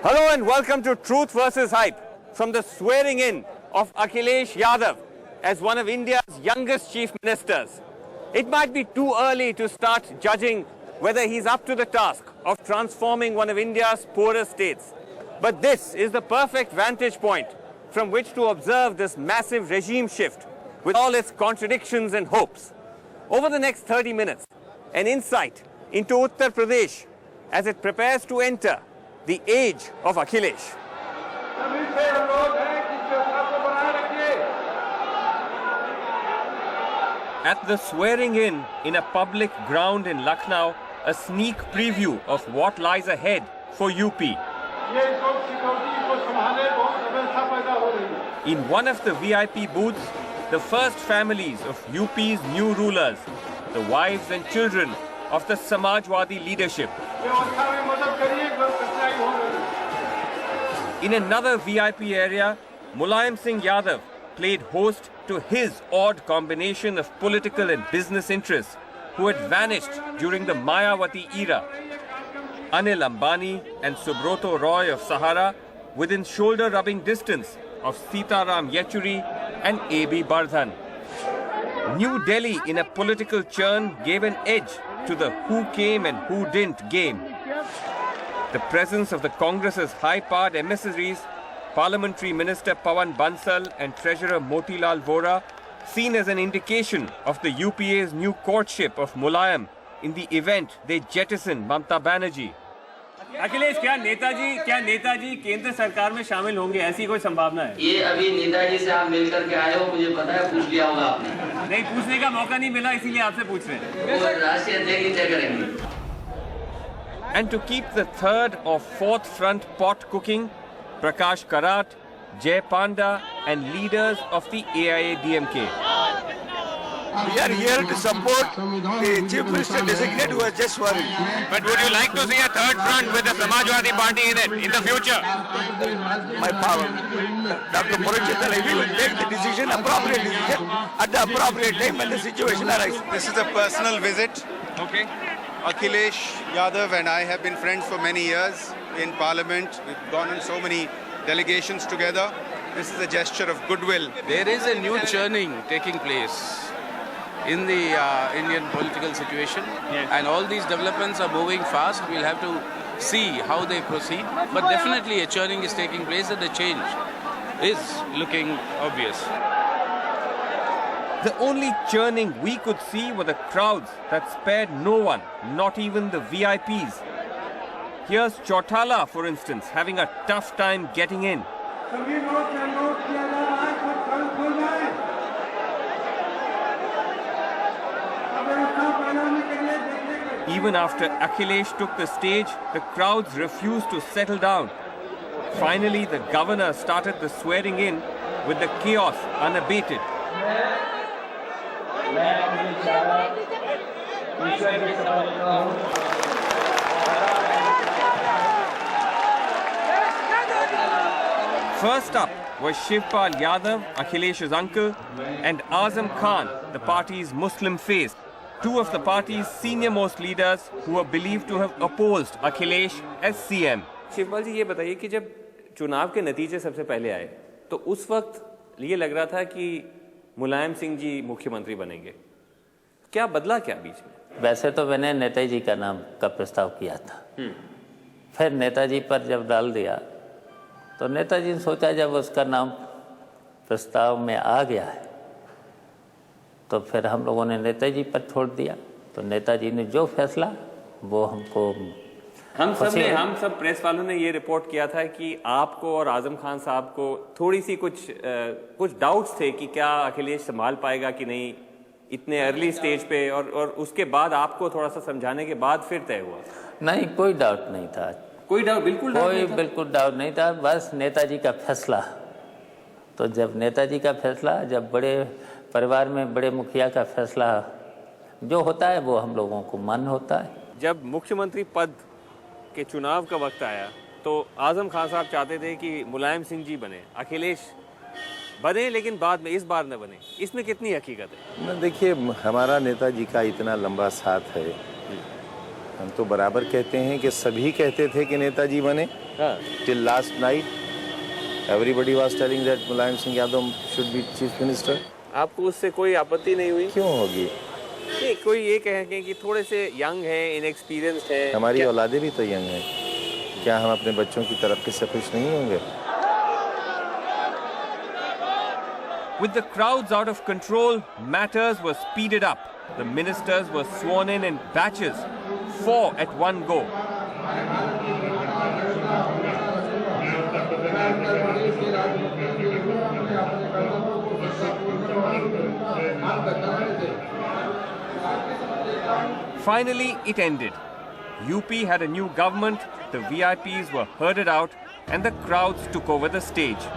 Hello and welcome to Truth versus Hype from the swearing in of Akhilesh Yadav as one of India's youngest chief ministers. It might be too early to start judging whether he's up to the task of transforming one of India's poorest states. But this is the perfect vantage point from which to observe this massive regime shift with all its contradictions and hopes. Over the next 30 minutes, an insight into Uttar Pradesh as it prepares to enter the age of Akhilesh. At the swearing in a public ground in Lucknow, a sneak preview of what lies ahead for UP. In one of the VIP booths, the first families of UP's new rulers, the wives and children of the Samajwadi leadership. In another VIP area, Mulayam Singh Yadav played host to his odd combination of political and business interests who had vanished during the Mayawati era. Anil Ambani and Subroto Roy of Sahara within shoulder-rubbing distance of Sitaram Yechuri and A.B. Bardhan. New Delhi in a political churn gave an edge to the who came and who didn't game. The presence of the Congress's high-powered emissaries, Parliamentary Minister Pawan Bansal and Treasurer Motilal Vora, seen as an indication of the UPA's new courtship of Mulayam in the event they jettisoned Mamta Banerjee. Akhilesh क्या नेताजी केंद्र सरकार में शामिल होंगे ऐसी कोई संभावना है? ये अभी नेताजी से आप मिलकर के आए हो, मुझे पता है, पूछ लिया होगा आपने। नहीं, पूछने का मौका नहीं मिला, इसीलिए आपसे पूछ रहे हैं। वो राष्ट्रीय अध्यक्ष तय करेंगे। And to keep the third or fourth front pot cooking, Prakash Karat, Jay Panda and leaders of the AIADMK. We are here to support the Chief Minister designate who has just sworn in. But would you like to see a third front with the Samajwadi Party in it in the future? My power. Dr. Purachandra will take the decision, appropriate decision, at the appropriate time when the situation arises. This is a personal visit. Okay. Akhilesh Yadav and I have been friends for many years in Parliament. We've gone on so many delegations together. This is a gesture of goodwill. There is a new churning taking place in the Indian political situation, and all these developments are moving fast. We'll have to see how they proceed, but definitely a churning is taking place and the change is looking obvious. The only churning we could see were the crowds that spared no one, not even the VIPs. Here's Chautala, for instance, having a tough time getting in. Even after Akhilesh took the stage, the crowds refused to settle down. Finally, the governor started the swearing in with the chaos unabated. First up was Shivpal Yadav, Akhilesh's uncle, and Azam Khan, the party's Muslim face, two of the party's senior-most leaders who were believed to have opposed Akhilesh as CM. Shivpal जी, ये बताइए कि जब चुनाव के नतीजे सबसे पहले आए तो उस वक्त ये लग रहा था कि मुलायम सिंह जी मुख्यमंत्री बनेंगे। क्या बदला क्या बीच में? वैसे तो मैंने नेताजी जी का नाम का प्रस्ताव किया था, फिर नेताजी पर जब डाल दिया तो नेताजी ने सोचा जब उसका नाम प्रस्ताव में आ गया है तो फिर हम लोगों ने नेताजी पर छोड़ दिया। तो नेताजी ने जो फैसला वो हमको हम सब प्रेस वालों ने ये रिपोर्ट किया था कि आपको और आजम खान साहब को थोड़ी सी कुछ डाउट्स थे कि क्या अखिलेश संभाल पाएगा कि नहीं इतने अर्ली स्टेज पे, और उसके बाद आपको थोड़ा सा समझाने के बाद फिर तय हुआ। नहीं, कोई डाउट नहीं था, बिल्कुल डाउट नहीं था। बस नेताजी का फैसला, तो जब नेताजी का फैसला, जब बड़े परिवार में बड़े मुखिया का फैसला जो होता है वो हम लोगों को मान्य होता है। जब मुख्यमंत्री पद के चुनाव का वक्त आया तो आजम खान साहब चाहते थे कि मुलायम सिंह जी बने, अखिलेश बने, लेकिन बाद में इस बार न बने। इसमें कितनी हकीकत है? देखिए, हमारा नेताजी का इतना लंबा साथ है हम तो बराबर कहते हैं कि सभी कहते थे कि नेताजी बने। Till last night everybody was telling that Mulayam Singh Yadav should be chief minister. आपको उससे कोई आपत्ति नहीं हुई? क्यों होगी? नहीं, कोई ये कहेंगे कि थोड़े से यंग हैं, इनएक्सपीरियंस्ड हैं। हमारी औलादे भी तो यंग हैं, क्या हम अपने बच्चों की तरक्की से खुश नहीं होंगे? With the crowds out of control, matters were speeded up. The ministers were sworn in batches, 4 at one go. Finally, it ended. UP had a new government, the VIPs were herded out, and the crowds took over the stage.